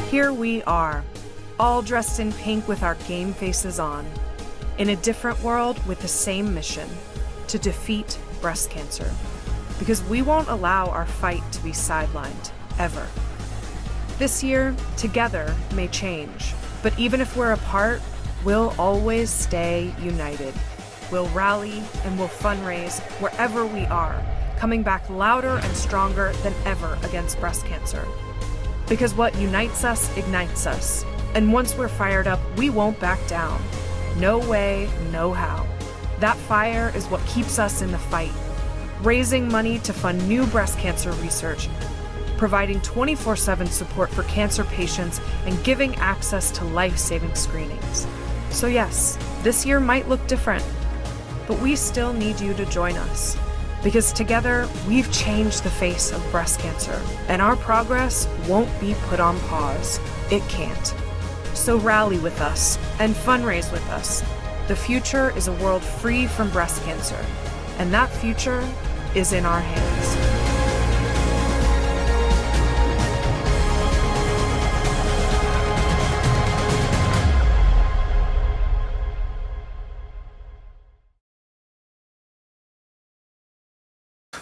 Here we are, all dressed in pink with our game faces on, in a different world with the same mission, to defeat breast cancer. Because we won't allow our fight to be sidelined, ever. This year, together may change, but even if we're apart, we'll always stay united. We'll rally and we'll fundraise wherever we are, coming back louder and stronger than ever against breast cancer. Because what unites us ignites us. And once we're fired up, we won't back down. No way, no how. That fire is what keeps us in the fight. Raising money to fund new breast cancer research, providing 24/7 support for cancer patients, and giving access to life-saving screenings. So yes, this year might look different, but we still need you to join us. Because together, we've changed the face of breast cancer, and our progress won't be put on pause. It can't. So rally with us and fundraise with us. The future is a world free from breast cancer, and that future is in our hands.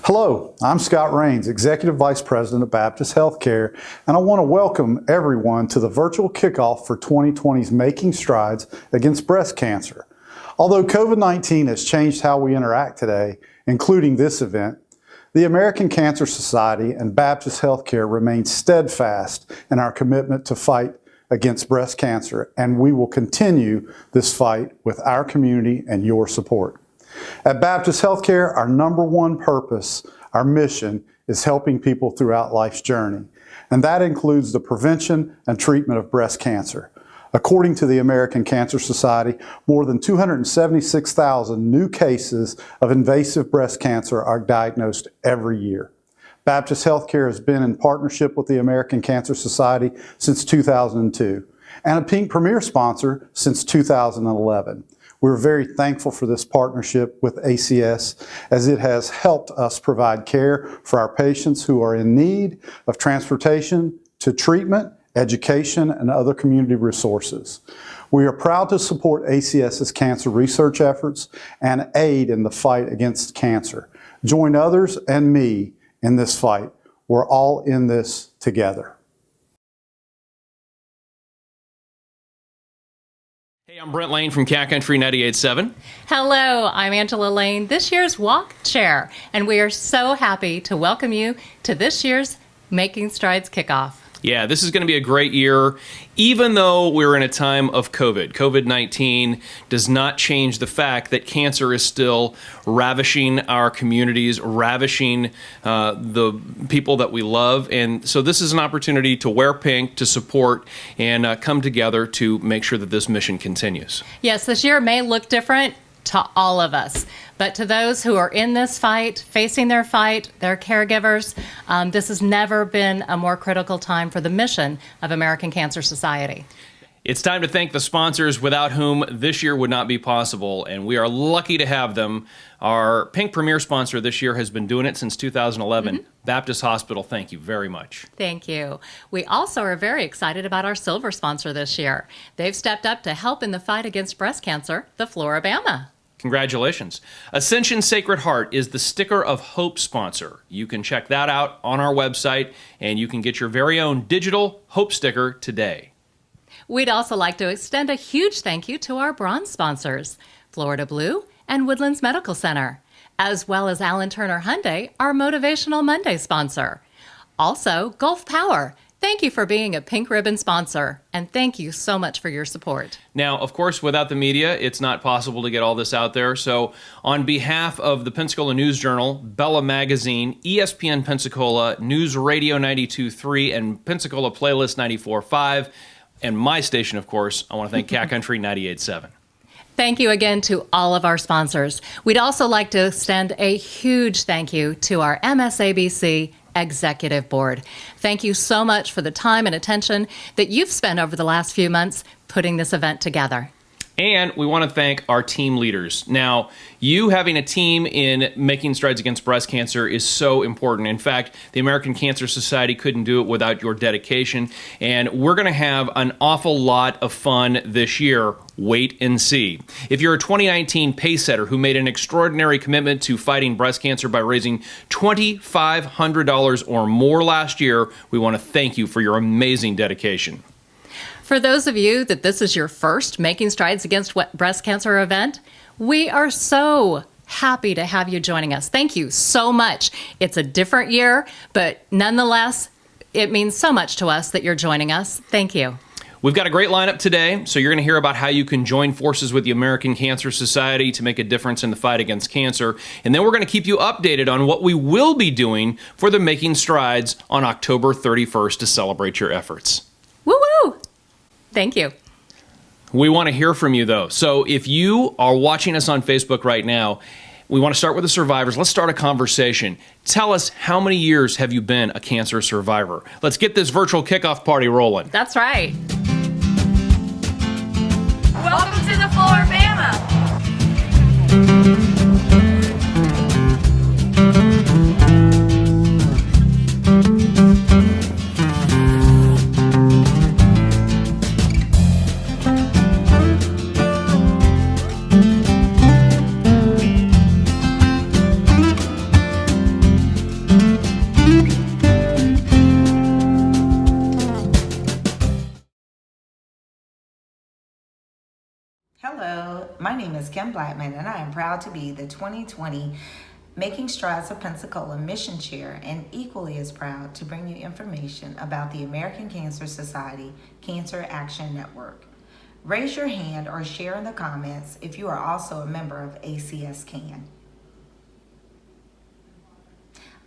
Hello, I'm Scott Raines, Executive Vice President of Baptist Healthcare, and I want to welcome everyone to the virtual kickoff for 2020's Making Strides Against Breast Cancer. Although COVID-19 has changed how we interact today, including this event, the American Cancer Society and Baptist Healthcare remain steadfast in our commitment to fight against breast cancer, and we will continue this fight with our community and your support. At Baptist Healthcare, our number one purpose, our mission, is helping people throughout life's journey, and that includes the prevention and treatment of breast cancer. According to the American Cancer Society, more than 276,000 new cases of invasive breast cancer are diagnosed every year. Baptist Healthcare has been in partnership with the American Cancer Society since 2002, and a Pink Premier sponsor since 2011. We're very thankful for this partnership with ACS, as it has helped us provide care for our patients who are in need of transportation to treatment, education, and other community resources. We are proud to support ACS's cancer research efforts and aid in the fight against cancer. Join others and me in this fight. We're all in this together. Hey, I'm Brent Lane from Cat Country 98.7. Hello, I'm Angela Lane, this year's Walk Chair, and we are so happy to welcome you to this year's Making Strides Kickoff. Yeah, this is going to be a great year, even though we're in a time of COVID. COVID-19 does not change the fact that cancer is still ravishing our communities, ravishing the people that we love. And so this is an opportunity to wear pink, to support, and come together to make sure that this mission continues. Yes, this year may look different to all of us. But to those who are in this fight, facing their fight, their caregivers, this has never been a more critical time for the mission of American Cancer Society. It's time to thank the sponsors without whom this year would not be possible, and we are lucky to have them. Our Pink Premier sponsor this year has been doing it since 2011. Baptist Hospital, thank you very much. Thank you. We also are very excited about our silver sponsor this year. They've stepped up to help in the fight against breast cancer, the Floribama. Congratulations. Ascension Sacred Heart is the Sticker of Hope sponsor. You can check that out on our website, and you can get your very own digital Hope sticker today. We'd also like to extend a huge thank you to our bronze sponsors, Florida Blue and Woodlands Medical Center, as well as Allen Turner Hyundai, our Motivational Monday sponsor. Also, Gulf Power. Thank you for being a Pink Ribbon sponsor, and thank you so much for your support. Now, of course, without the media, it's not possible to get all this out there. So on behalf of the Pensacola News Journal, Bella Magazine, ESPN Pensacola, News Radio 92.3, and Pensacola Playlist 94.5, and my station, of course, I want to thank Cat Country 98.7. Thank you again to all of our sponsors. We'd also like to extend a huge thank you to our MSABC Executive Board. Thank you so much for the time and attention that you've spent over the last few months putting this event together. And we want to thank our team leaders. Now, you having a team in Making Strides Against Breast Cancer is so important. In fact, the American Cancer Society couldn't do it without your dedication. And we're going to have an awful lot of fun this year. Wait and see. If you're a 2019 pace setter who made an extraordinary commitment to fighting breast cancer by raising $2,500 or more last year, we want to thank you for your amazing dedication. For those of you that this is your first Making Strides Against Breast Cancer event, we are so happy to have you joining us. Thank you so much. It's a different year, but nonetheless, it means so much to us that you're joining us. Thank you. We've got a great lineup today, so you're going to hear about how you can join forces with the American Cancer Society to make a difference in the fight against cancer. And then we're going to keep you updated on what we will be doing for the Making Strides on October 31st to celebrate your efforts. Woo-woo! Thank you. We want to hear from you, though. So if you are watching us on Facebook right now, we want to start with the survivors. Let's start a conversation. Tell us, how many years have you been a cancer survivor? Let's get this virtual kickoff party rolling. That's right. Welcome to the floor, Bama. Hello, my name is Kim Blackman, and I am proud to be the 2020 Making Strides of Pensacola Mission Chair, and equally as proud to bring you information about the American Cancer Society Cancer Action Network. Raise your hand or share in the comments if you are also a member of ACS CAN.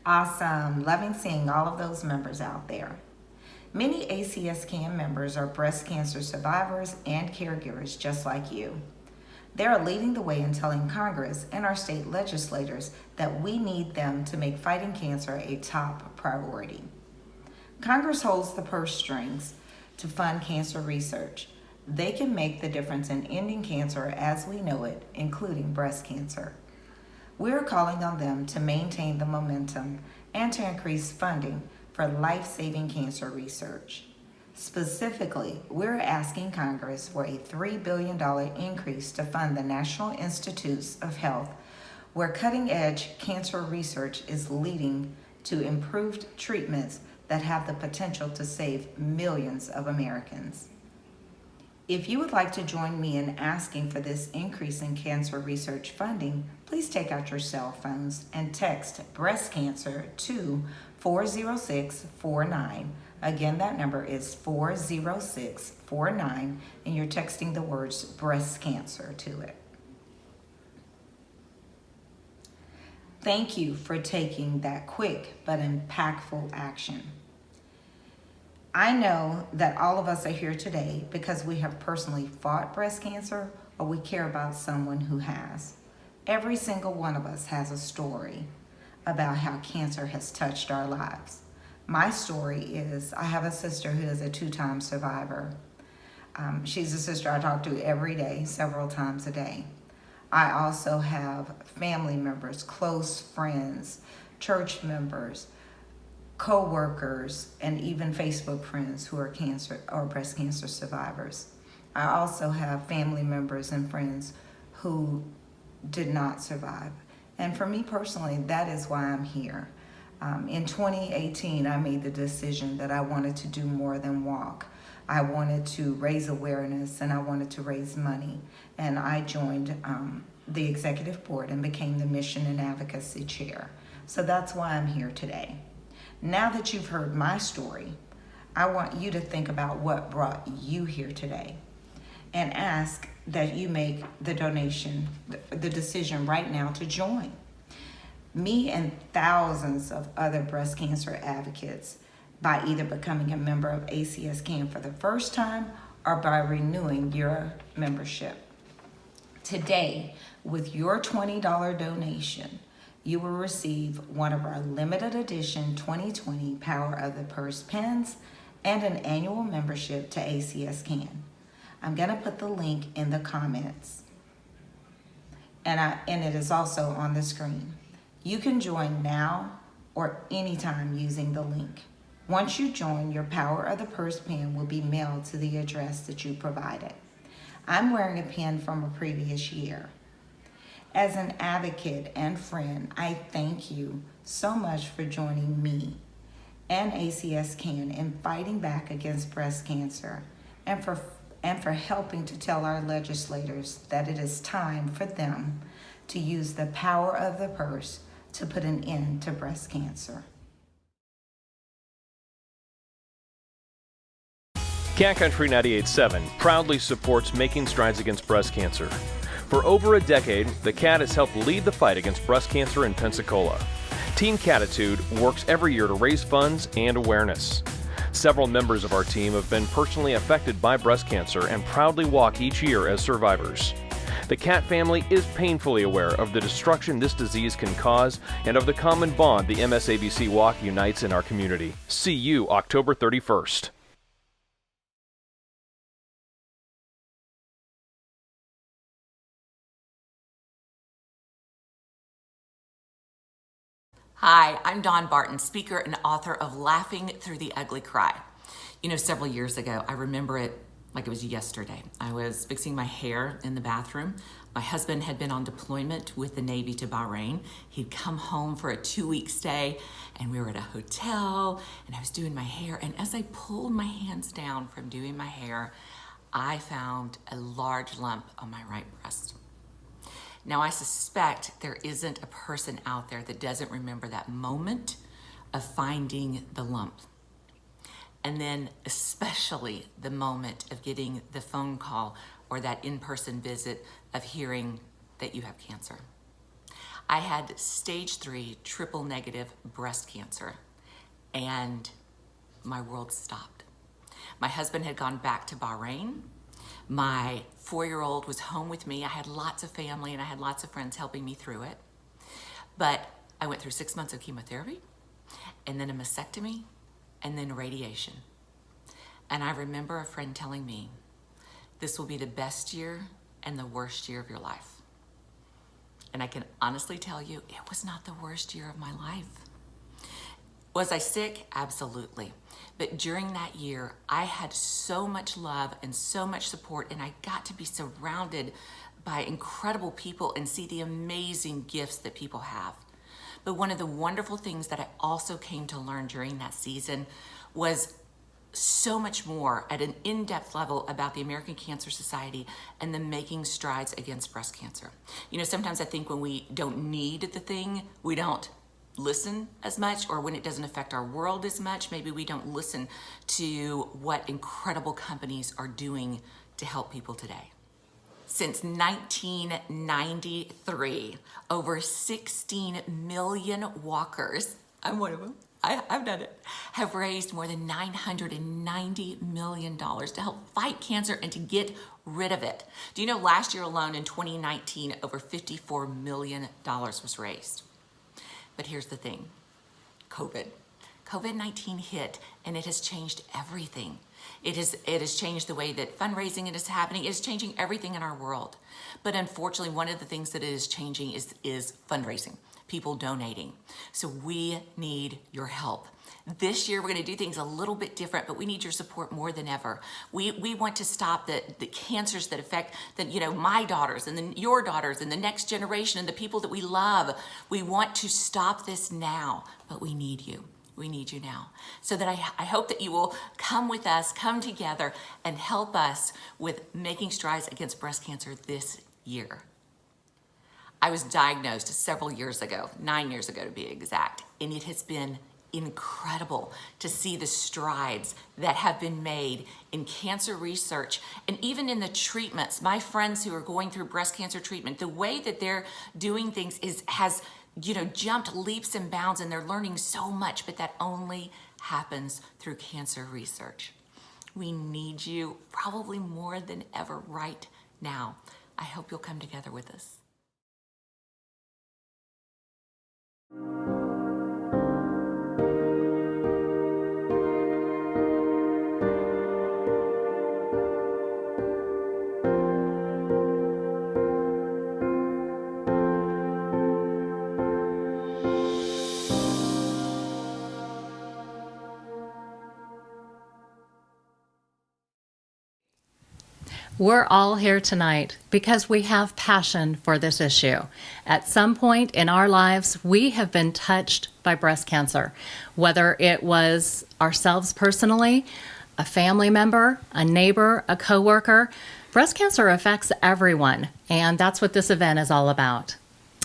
Awesome, loving seeing all of those members out there. Many ACS CAN members are breast cancer survivors and caregivers just like you. They are leading the way in telling Congress and our state legislators that we need them to make fighting cancer a top priority. Congress holds the purse strings to fund cancer research. They can make the difference in ending cancer as we know it, including breast cancer. We're calling on them to maintain the momentum and to increase funding for life-saving cancer research. Specifically, we're asking Congress for a $3 billion increase to fund the National Institutes of Health, where cutting-edge cancer research is leading to improved treatments that have the potential to save millions of Americans. If you would like to join me in asking for this increase in cancer research funding, please take out your cell phones and text breast cancer to 40649. Again, that number is 40649, and you're texting the words breast cancer to it. Thank you for taking that quick but impactful action. I know that all of us are here today because we have personally fought breast cancer or we care about someone who has. Every single one of us has a story about how cancer has touched our lives. My story is I have a sister who is a 2-time survivor. She's a sister I talk to every day, several times a day. I also have family members, close friends, church members, co-workers, and even Facebook friends who are cancer or breast cancer survivors. I also have family members and friends who did not survive. And for me personally, that is why I'm here. In 2018, I made the decision that I wanted to do more than walk. I wanted to raise awareness and I wanted to raise money. And I joined the executive board and became the mission and advocacy chair. So that's why I'm here today. Now that you've heard my story, I want you to think about what brought you here today and ask that you make the donation, the decision right now to join. Me and thousands of other breast cancer advocates by either becoming a member of ACS CAN for the first time or by renewing your membership. Today, with your $20 donation, you will receive one of our limited edition 2020 Power of the Purse pens and an annual membership to ACS CAN. I'm going to put the link in the comments. And it is also on the screen. You can join now or anytime using the link. Once you join, your Power of the Purse pin will be mailed to the address that you provided. I'm wearing a pin from a previous year. As an advocate and friend, I thank you so much for joining me and ACS CAN in fighting back against breast cancer and for helping to tell our legislators that it is time for them to use the power of the purse to put an end to breast cancer. Cat Country 98.7 proudly supports Making Strides Against Breast Cancer. For over a decade, the Cat has helped lead the fight against breast cancer in Pensacola. Team Catitude works every year to raise funds and awareness. Several members of our team have been personally affected by breast cancer and proudly walk each year as survivors. The Cat family is painfully aware of the destruction this disease can cause and of the common bond the MSABC Walk unites in our community. See you October 31st. Hi, I'm Dawn Barton, speaker and author of Laughing Through the Ugly Cry. You know, several years ago, I remember it like it was yesterday. I was fixing my hair in the bathroom. My husband had been on deployment with the Navy to Bahrain. He'd come home for a 2-week stay, and we were at a hotel, and I was doing my hair. And as I pulled my hands down from doing my hair, I found a large lump on my right breast. Now, I suspect there isn't a person out there that doesn't remember that moment of finding the lump. And then especially the moment of getting the phone call or that in-person visit of hearing that you have cancer. I had stage 3 triple negative breast cancer, and my world stopped. My husband had gone back to Bahrain. My 4-year-old was home with me. I had lots of family and I had lots of friends helping me through it. But I went through 6 months of chemotherapy and then a mastectomy and then radiation. And I remember a friend telling me, this will be the best year and the worst year of your life. And I can honestly tell you, it was not the worst year of my life. Was I sick? Absolutely. But during that year, I had so much love and so much support, and I got to be surrounded by incredible people and see the amazing gifts that people have. But one of the wonderful things that I also came to learn during that season was so much more at an in-depth level about the American Cancer Society and the Making Strides Against Breast Cancer. You know, sometimes I think when we don't need the thing, we don't listen as much, or when it doesn't affect our world as much, maybe we don't listen to what incredible companies are doing to help people today. Since 1993, over 16 million walkers, I'm one of them, I've done it, have raised more than $990 million to help fight cancer and to get rid of it. Do you know last year alone in 2019, over $54 million was raised? But here's the thing, COVID-19 hit and it has changed everything. It has changed the way that fundraising is happening. It is changing everything in our world. But unfortunately, one of the things that it is changing is fundraising, people donating. So we need your help. This year, we're going to do things a little bit different, but we need your support more than ever. We want to stop the cancers that affect my daughters and then your daughters and the next generation and the people that we love. We want to stop this now, but we need you. We need you now. So that I hope that you will come with us, come together, and help us with making strides against breast cancer this year. I was diagnosed several years ago, 9 years ago to be exact, and it has been incredible to see the strides that have been made in cancer research and even in the treatments. My friends who are going through breast cancer treatment, the way that they're doing things has jumped leaps and bounds, and they're learning so much, but that only happens through cancer research. We need you probably more than ever right now. I hope you'll come together with us. We're all here tonight because we have passion for this issue. At some point in our lives, we have been touched by breast cancer, whether it was ourselves personally, a family member, a neighbor, a coworker. Breast cancer affects everyone, and that's what this event is all about.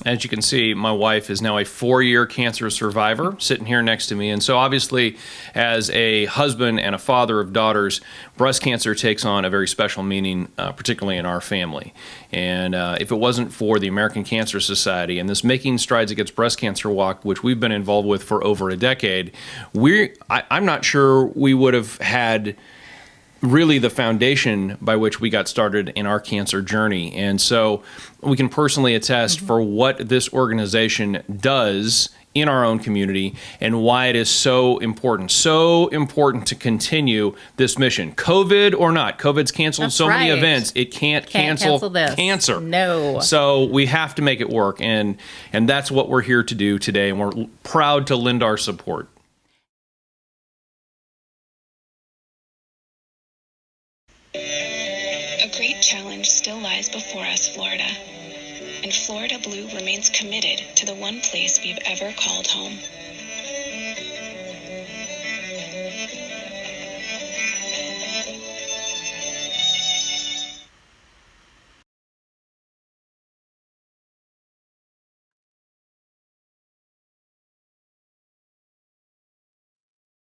As you can see, my wife is now a 4-year cancer survivor sitting here next to me. And so obviously, as a husband and a father of daughters, breast cancer takes on a very special meaning, particularly in our family. And if it wasn't for the American Cancer Society and this Making Strides Against Breast Cancer walk, which we've been involved with for over a decade, I'm not sure we would have had really the foundation by which we got started in our cancer journey. And so we can personally attest for what this organization does in our own community and why it is so important to continue this mission. COVID or not, COVID's canceled That's so many right. events, it can't cancel this. cancer. No. So we have to make it work, and that's what we're here to do today, and we're proud to lend our support. A great challenge still lies before us, Florida. And Florida Blue remains committed to the one place we've ever called home.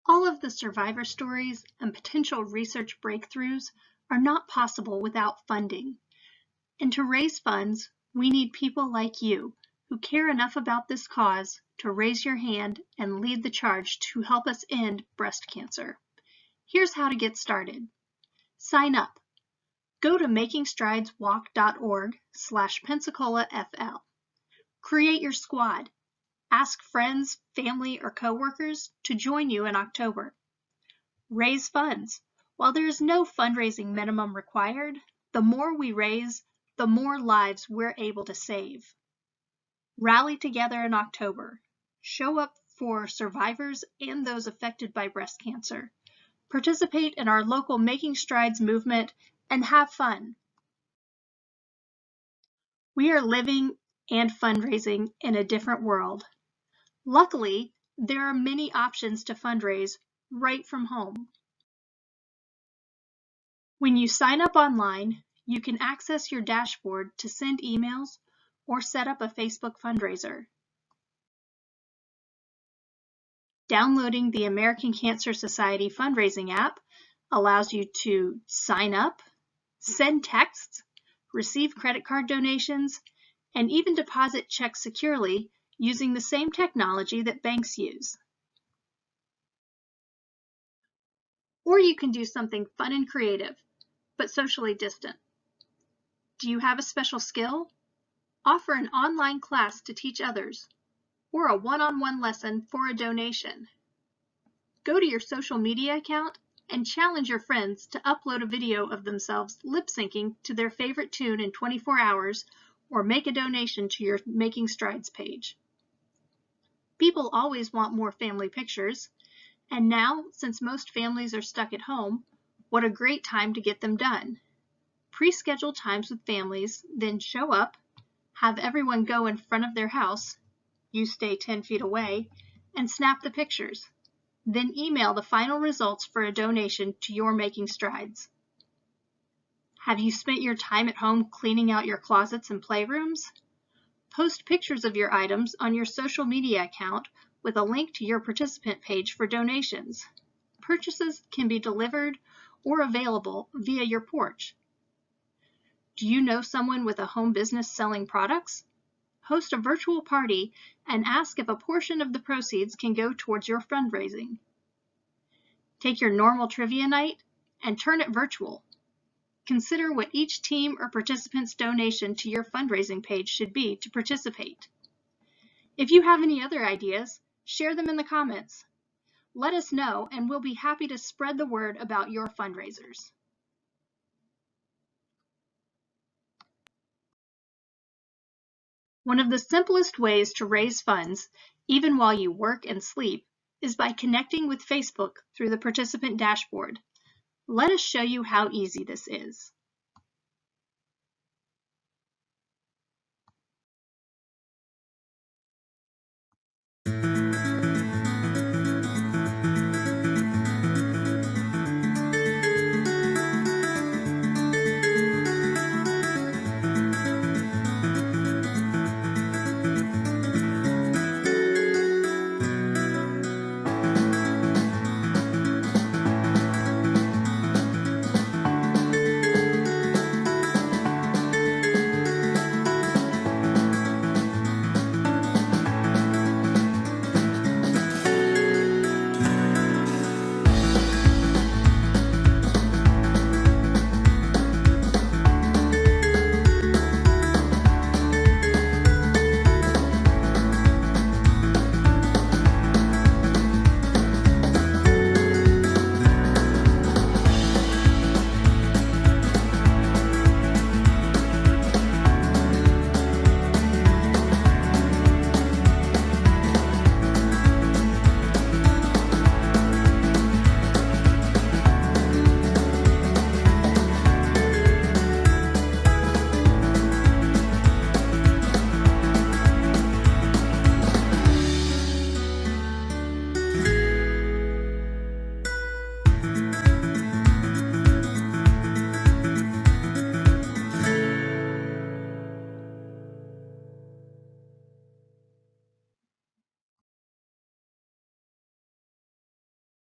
All of the survivor stories and potential research breakthroughs are not possible without funding. And to raise funds, we need people like you who care enough about this cause to raise your hand and lead the charge to help us end breast cancer. Here's how to get started. Sign up. Go to makingstrideswalk.org/PensacolaFL. Create your squad. Ask friends, family, or coworkers to join you in October. Raise funds. While there is no fundraising minimum required, the more we raise, the more lives we're able to save. Rally together in October. Show up for survivors and those affected by breast cancer. Participate in our local Making Strides movement and have fun. We are living and fundraising in a different world. Luckily, there are many options to fundraise right from home. When you sign up online, you can access your dashboard to send emails or set up a Facebook fundraiser. Downloading the American Cancer Society fundraising app allows you to sign up, send texts, receive credit card donations, and even deposit checks securely using the same technology that banks use. Or you can do something fun and creative, but socially distant. Do you have a special skill? Offer an online class to teach others, or a one-on-one lesson for a donation. Go to your social media account and challenge your friends to upload a video of themselves lip-syncing to their favorite tune in 24 hours, or make a donation to your Making Strides page. People always want more family pictures, and now, since most families are stuck at home, what a great time to get them done. Pre-schedule times with families, then show up, have everyone go in front of their house, you stay 10 feet away, and snap the pictures. Then email the final results for a donation to your Making Strides. Have you spent your time at home cleaning out your closets and playrooms? Post pictures of your items on your social media account with a link to your participant page for donations. Purchases can be delivered or available via your porch. Do you know someone with a home business selling products? Host a virtual party and ask if a portion of the proceeds can go towards your fundraising. Take your normal trivia night and turn it virtual. Consider what each team or participant's donation to your fundraising page should be to participate. If you have any other ideas, share them in the comments. Let us know, and we'll be happy to spread the word about your fundraisers. One of the simplest ways to raise funds, even while you work and sleep, is by connecting with Facebook through the participant dashboard. Let us show you how easy this is.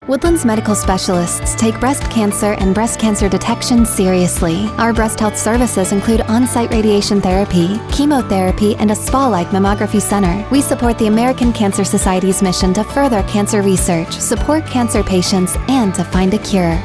Woodlands Medical Specialists take breast cancer and breast cancer detection seriously. Our breast health services include on-site radiation therapy, chemotherapy, and a spa-like mammography center. We support the American Cancer Society's mission to further cancer research, support cancer patients, and to find a cure.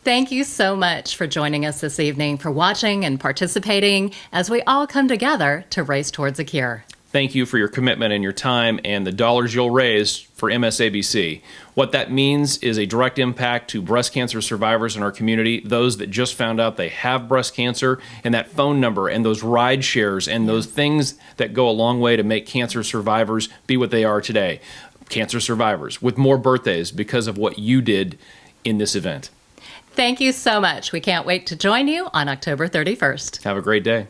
Thank you so much for joining us this evening, for watching and participating as we all come together to race towards a cure. Thank you for your commitment and your time and the dollars you'll raise for MSABC. What that means is a direct impact to breast cancer survivors in our community, those that just found out they have breast cancer, and that phone number and those ride shares and those things that go a long way to make cancer survivors be what they are today. Cancer survivors with more birthdays because of what you did in this event. Thank you so much. We can't wait to join you on October 31st. Have a great day.